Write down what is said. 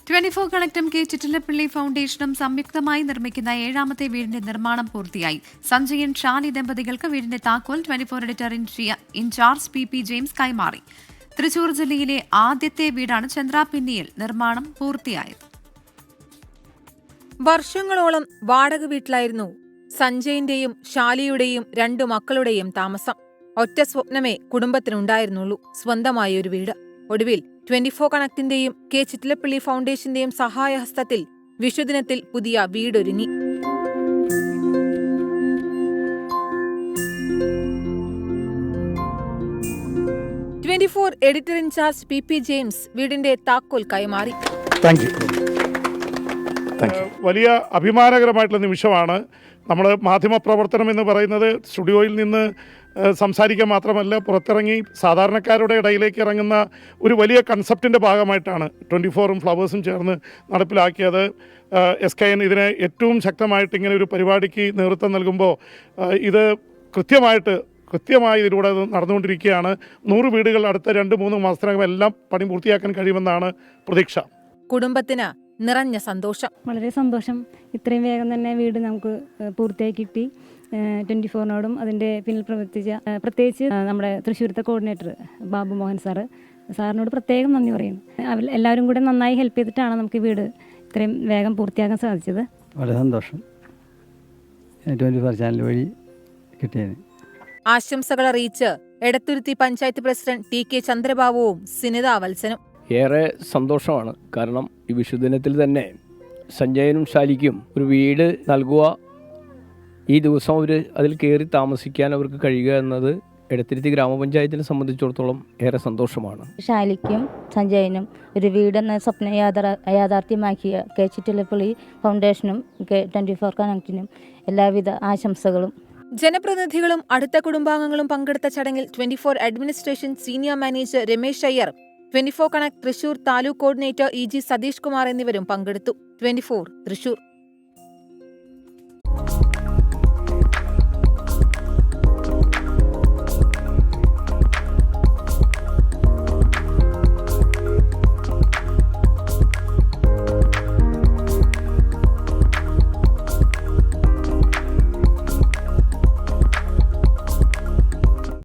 24 കണക്റ്റും K Chittilappilly ഫൗണ്ടേഷനും സംയുക്തമായി നിർമ്മിക്കുന്ന 7ാമത്തെ വീടിന്റെ നിർമ്മാണം പൂർത്തിയായി. സഞ്ജയൻ ഷാലി ദമ്പതികൾക്ക് വീടിന്റെ താക്കോൽ 24 എഡിറ്റർ ഇൻചാർജ് പി ജെയിംസ് കൈമാറി. തൃശൂർ ജില്ലയിലെ ആദ്യത്തെ വീടാണ് ചന്ദ്രാപിന്നിയിൽ നിർമ്മാണം പൂർത്തിയായത്. വർഷങ്ങളോളം വാടക വീട്ടിലായിരുന്നു സഞ്ജയിന്റെയും ഷാലിയുടെയും 2 മക്കളുടെയും താമസം. ഒറ്റ സ്വപ്നമേ കുടുംബത്തിനുണ്ടായിരുന്നുള്ളൂ, സ്വന്തമായ ഒരു വീട്. ഒടുവിൽ 24 കണക്റ്റിന്റെയും കെ ചിറ്റിലപ്പള്ളി ഫൗണ്ടേഷന്റെയും സഹായഹസ്തത്തിൽ വിഷുദിനത്തിൽ പുതിയ വീടൊരുങ്ങി. എഡിറ്റർ ഇൻചാർജ് പി ജെയിംസ് വീടിന്റെ താക്കോൽ കൈമാറി. വലിയ അഭിമാനകരമായിട്ടുള്ള നിമിഷമാണ്. നമ്മൾ മാധ്യമപ്രവർത്തനം എന്ന് പറയുന്നത് സ്റ്റുഡിയോയിൽ നിന്ന് സംസാരിക്കാൻ മാത്രമല്ല, പുറത്തിറങ്ങി സാധാരണക്കാരുടെ ഇടയിലേക്ക് ഇറങ്ങുന്ന ഒരു വലിയ കൺസെപ്റ്റിൻ്റെ ഭാഗമായിട്ടാണ് 24ഉം ഫ്ലവേഴ്സും ചേർന്ന് നടപ്പിലാക്കിയത്. SKN ഇതിന് ഏറ്റവും ശക്തമായിട്ട് ഇങ്ങനെ ഒരു പരിപാടിക്ക് നേതൃത്വം നൽകുമ്പോൾ ഇത് കൃത്യമായി ഇതിലൂടെ നടന്നുകൊണ്ടിരിക്കുകയാണ്. 100 വീടുകൾ അടുത്ത 2-3 മാസത്തിനകം എല്ലാം പണി പൂർത്തിയാക്കാൻ കഴിയുമെന്നാണ് പ്രതീക്ഷ. കുടുംബത്തിന് നിറഞ്ഞ സന്തോഷം. വളരെ സന്തോഷം. ഇത്രയും വേഗം തന്നെ വീട് നമുക്ക് പൂർത്തിയായി കിട്ടി. 24നോടും അതിൻ്റെ പിന്നിൽ പ്രത്യേകിച്ച് നമ്മുടെ തൃശ്ശൂരത്തെ കോർഡിനേറ്റർ ബാബു മോഹൻ സാറിനോട് പ്രത്യേകം നന്ദി പറയുന്നു. എല്ലാവരും കൂടെ നന്നായി ഹെൽപ്പ് ചെയ്തിട്ടാണ് നമുക്ക് വീട് ഇത്രയും വേഗം പൂർത്തിയാക്കാൻ സാധിച്ചത്. വളരെ സന്തോഷം 24 ചാനൽ വഴി കിട്ടിയത്. ആശംസകൾ അറിയിച്ച് എടത്തുരുത്തി പഞ്ചായത്ത് പ്രസിഡന്റ് TK ചന്ദ്രബാബുവും സിനിത വത്സനും. ഏറെ സന്തോഷമാണ്. കാരണം ഈ വിഷുദിനത്തിൽ തന്നെ സഞ്ജയനും ഷാലിക്കും ഒരു വീട് നൽകുക, ഈ ദിവസം അതിൽ കയറി താമസിക്കാൻ അവർക്ക് കഴിയുക എന്നത് എടത്തുരുത്തി ഗ്രാമപഞ്ചായത്തിനെ സംബന്ധിച്ചിടത്തോളം ഏറെ സന്തോഷമാണ്. ഷാലിക്കും സഞ്ജയനും ഒരു വീടെന്ന സ്വപ്നം യാഥാർത്ഥ്യമാക്കിയ കെ ചിറ്റിലപ്പള്ളി ഫൗണ്ടേഷനും 24 കണക്റ്റിനും എല്ലാവിധ ആശംസകളും. ജനപ്രതിനിധികളും അടുത്ത കുടുംബാംഗങ്ങളും പങ്കെടുത്ത ചടങ്ങിൽ 24 administration senior manager Ramesh Iyer, 24 connect Thrissur taluk coordinator EG Satheesh Kumar എന്നിവരും പങ്കെടുത്തു. 24 തൃശൂർ.